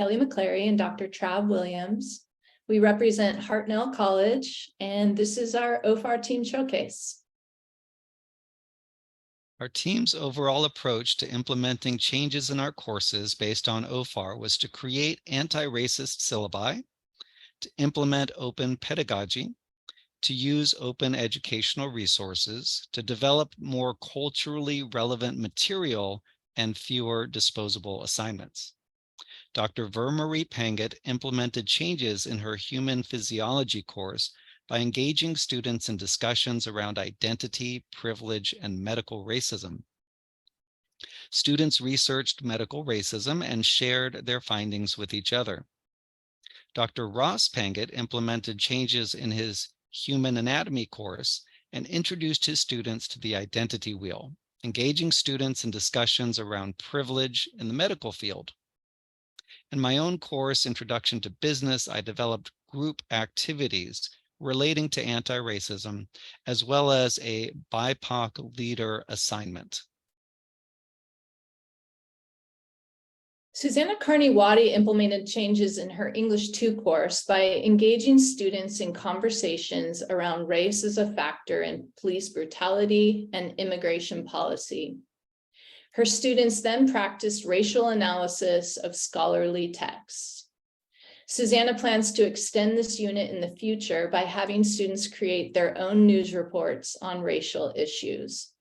Kelly McClary and Dr. Trav Williams. We represent Hartnell College, and this is our OFAR Team Showcase. Our team's overall approach to implementing changes in our courses based on OFAR was to create anti-racist syllabi, to implement open pedagogy, to use open educational resources, to develop more culturally relevant material, and fewer disposable assignments. Dr. Vermarie Panget implemented changes in her human physiology course by engaging students in discussions around identity, privilege, and medical racism. Students researched medical racism and shared their findings with each other. Dr. Ross Panget implemented changes in his human anatomy course and introduced his students to the identity wheel, engaging students in discussions around privilege in the medical field. In my own course, Introduction to Business, I developed group activities relating to anti-racism, as well as a BIPOC leader assignment. Susanna Carney-Waddy implemented changes in her English 2 course by engaging students in conversations around race as a factor in police brutality and immigration policy. Her students then practiced racial analysis of scholarly texts. Susanna plans to extend this unit in the future by having students create their own news reports on racial issues.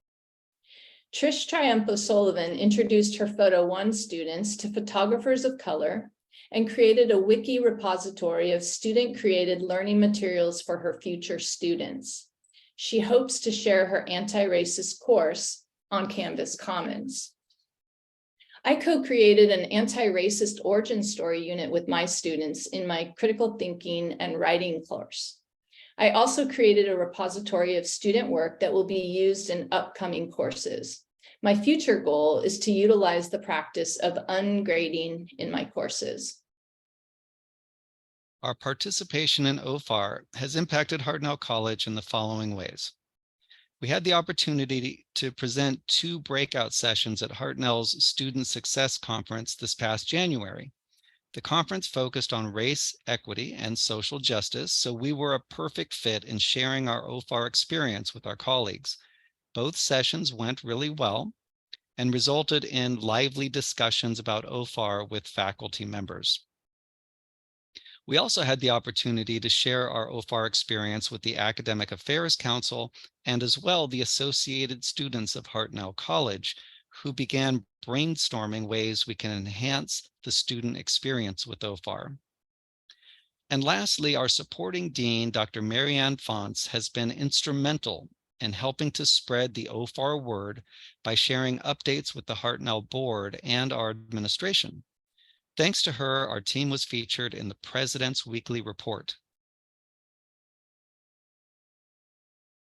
Trish Triumpo-Sullivan introduced her Photo 1 students to photographers of color and created a wiki repository of student-created learning materials for her future students. She hopes to share her anti-racist course on Canvas Commons. I co-created an anti-racist origin story unit with my students in my critical thinking and writing course. I also created a repository of student work that will be used in upcoming courses. My future goal is to utilize the practice of ungrading in my courses. Our participation in OFAR has impacted Hartnell College in the following ways. We had the opportunity to present 2 breakout sessions at Hartnell's Student Success Conference this past January. The conference focused on race, equity, and social justice, so we were a perfect fit in sharing our OFAR experience with our colleagues. Both sessions went really well and resulted in lively discussions about OFAR with faculty members. We also had the opportunity to share our OFAR experience with the Academic Affairs Council and as well the associated students of Hartnell College, who began brainstorming ways we can enhance the student experience with OFAR. And lastly, our supporting dean, Dr. Marianne Fonts, has been instrumental in helping to spread the OFAR word by sharing updates with the Hartnell board and our administration. Thanks to her, our team was featured in the President's Weekly Report.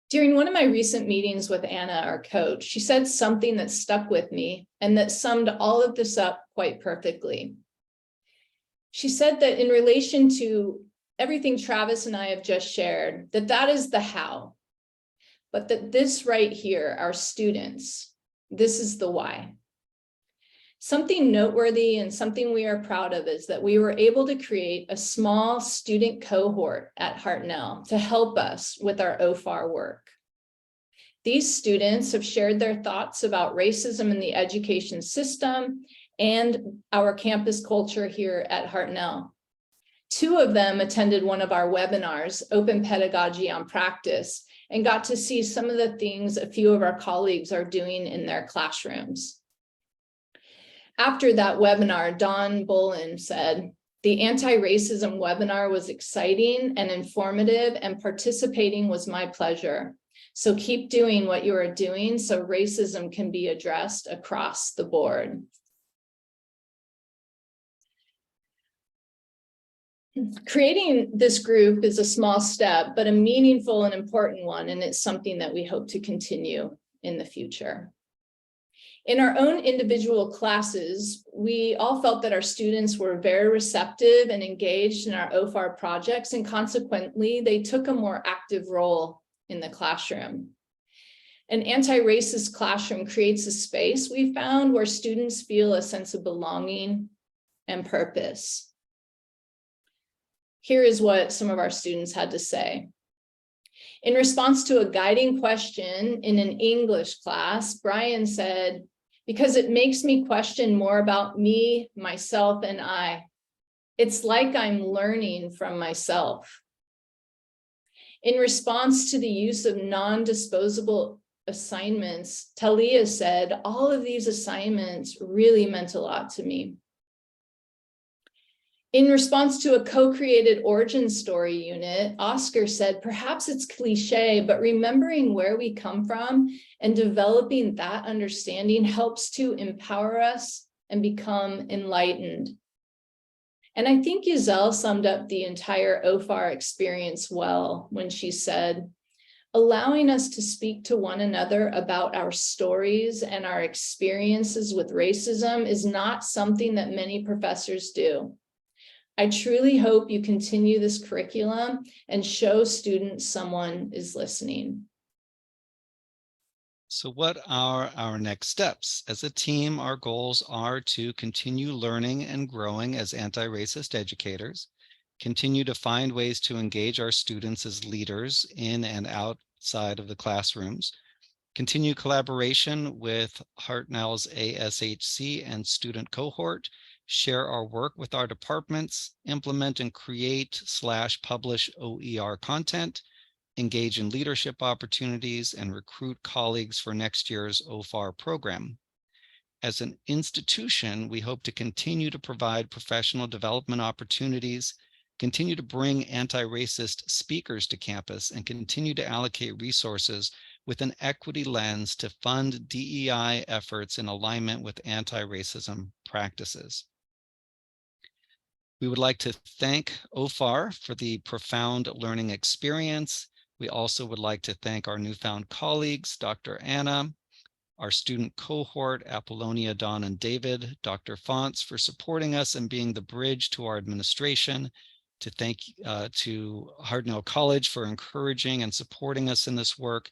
During one of my recent meetings with Anna, our coach, she said something that stuck with me and that summed all of this up quite perfectly. She said that in relation to everything Travis and I have just shared, that is the how, but that this right here, our students, this is the why. Something noteworthy and something we are proud of is that we were able to create a small student cohort at Hartnell to help us with our OFAR work. These students have shared their thoughts about racism in the education system and our campus culture here at Hartnell. 2 of them attended one of our webinars, Open Pedagogy on Practice, and got to see some of the things a few of our colleagues are doing in their classrooms. After that webinar, Dawn Bolin said, "The anti-racism webinar was exciting and informative, and participating was my pleasure. So keep doing what you are doing so racism can be addressed across the board." Creating this group is a small step, but a meaningful and important one, and it's something that we hope to continue in the future. In our own individual classes, we all felt that our students were very receptive and engaged in our OFAR projects, and consequently, they took a more active role in the classroom. An anti-racist classroom creates a space we found where students feel a sense of belonging and purpose. Here is what some of our students had to say. In response to a guiding question in an English class, Brian said, "Because it makes me question more about me, myself, and I. It's like I'm learning from myself." In response to the use of non-disposable assignments, Talia said, "All of these assignments really meant a lot to me." In response to a co-created origin story unit, Oscar said, "Perhaps it's cliche, but remembering where we come from and developing that understanding helps to empower us and become enlightened." And I think Giselle summed up the entire OFAR experience well when she said, "Allowing us to speak to one another about our stories and our experiences with racism is not something that many professors do. I truly hope you continue this curriculum and show students someone is listening." So what are our next steps? As a team, our goals are to continue learning and growing as anti-racist educators, continue to find ways to engage our students as leaders in and outside of the classrooms, continue collaboration with Hartnell's ASHC and student cohort, share our work with our departments, implement and create/publish OER content, engage in leadership opportunities, and recruit colleagues for next year's OFAR program. As an institution, we hope to continue to provide professional development opportunities, continue to bring anti-racist speakers to campus, and continue to allocate resources with an equity lens to fund DEI efforts in alignment with anti-racism practices. We would like to thank OFAR for the profound learning experience. We also would like to thank our newfound colleagues, Dr. Anna, our student cohort, Apollonia, Dawn, and David, Dr. Fonts for supporting us and being the bridge to our administration, to thank to Hartnell College for encouraging and supporting us in this work.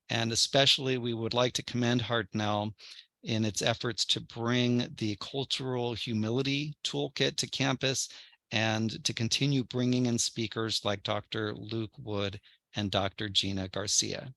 And especially we would like to commend Hartnell in its efforts to bring the cultural humility toolkit to campus and to continue bringing in speakers like Dr. Luke Wood and Dr. Gina Garcia.